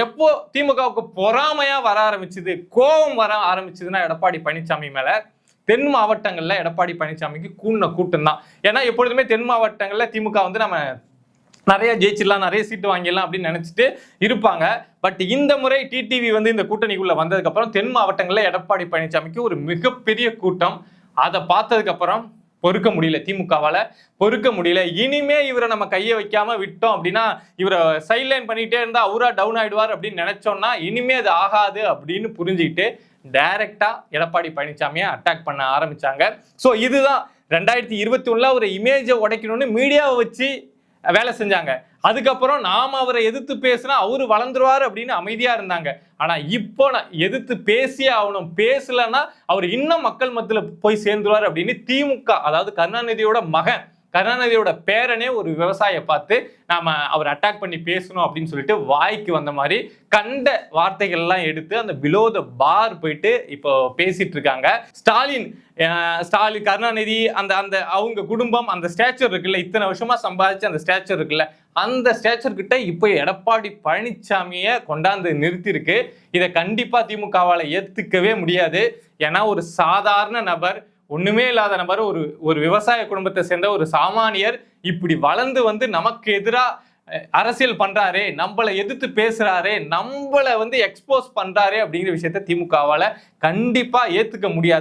எப்போ திமுகவுக்கு பொறாமையா வர ஆரம்பிச்சது, கோபம் வர ஆரம்பிச்சதுன்னா எடப்பாடி பழனிசாமி மேல, தென் மாவட்டங்கள்ல எடப்பாடி பழனிசாமிக்கு கூட்டம் தான். ஏன்னா எப்பொழுதுமே தென் மாவட்டங்கள்ல திமுக வந்து நம்ம நிறைய ஜெயிச்சிடலாம், நிறைய சீட்டு வாங்கிடலாம் அப்படின்னு நினைச்சிட்டு இருப்பாங்க. பட் இந்த முறை டிடிவி வந்து இந்த கூட்டணிக்குள்ள வந்ததுக்கு அப்புறம் தென் மாவட்டங்கள்ல எடப்பாடி பழனிசாமிக்கு ஒரு மிகப்பெரிய கூட்டம். அதை பார்த்ததுக்கு அப்புறம் பொறுக்க முடியல, திமுகவால பொறுக்க முடியல. இனிமே இவரை நம்ம கையை வைக்காம விட்டோம் அப்படின்னா, இவரை சைட்லைன் பண்ணிட்டே இருந்தா அவரா டவுன் ஆயிடுவார் அப்படின்னு நினைச்சோம்னா இனிமே அது ஆகாது அப்படின்னு புரிஞ்சுக்கிட்டு டைரக்டா எடப்பாடி பழனிசாமியை அட்டாக் பண்ண ஆரம்பிச்சாங்க. ஸோ இதுதான் 2021 ஒரு இமேஜை உடைக்கணும்னு மீடியாவை வச்சு வேலை செஞ்சாங்க. அதுக்கப்புறம் நாம அவரை எதிர்த்து பேசினா அவரு வளர்ந்துருவாரு அப்படின்னு அமைதியா இருந்தாங்க. ஆனா இப்போ எதிர்த்து பேசியே ஆகணும், பேசலன்னா அவர் இன்னும் மக்கள் மத்தியில போய் சேர்ந்துருவாரு அப்படின்னு திமுக, அதாவது கருணாநிதியோட மகன், கருணாநிதியோட பேரனே ஒரு விவசாயியை பார்த்து நாம அவர் அட்டாக் பண்ணி பேசணும் அப்படின்னு சொல்லிட்டு வாய்க்கு வந்த மாதிரி கண்ட வார்த்தைகள் எல்லாம் எடுத்து அந்த பிலோ த பார் போயிட்டு இப்போ பேசிட்டு இருக்காங்க. ஸ்டாலின் கருணாநிதி அந்த அந்த அவங்க குடும்பம், அந்த ஸ்டேச்சர் இருக்குல்ல, இத்தனை வருஷமா சம்பாதிச்சு அந்த ஸ்டேச்சர் இருக்குல்ல, அந்த ஸ்டேச்சர் கிட்ட இப்போ எடப்பாடி பழனிசாமியை கொண்டாந்து நிறுத்திருக்கு. இதை கண்டிப்பா திமுகவால ஏத்துக்கவே முடியாது. ஏன்னா ஒரு சாதாரண நபர், ஒண்ணுமே இல்லாத நபர், ஒரு விவசாய குடும்பத்தை சேர்ந்த ஒரு சாமானியர் இப்படி வளர்ந்து வந்து நமக்கு எதிரா அரசியல் பண்றாரே, நம்மளை எதிர்த்து பேசுறாரே, நம்மளை வந்து எக்ஸ்போஸ் பண்றாரே அப்படிங்கிற விஷயத்த திமுகவால கண்டிப்பா ஏத்துக்க முடியாது.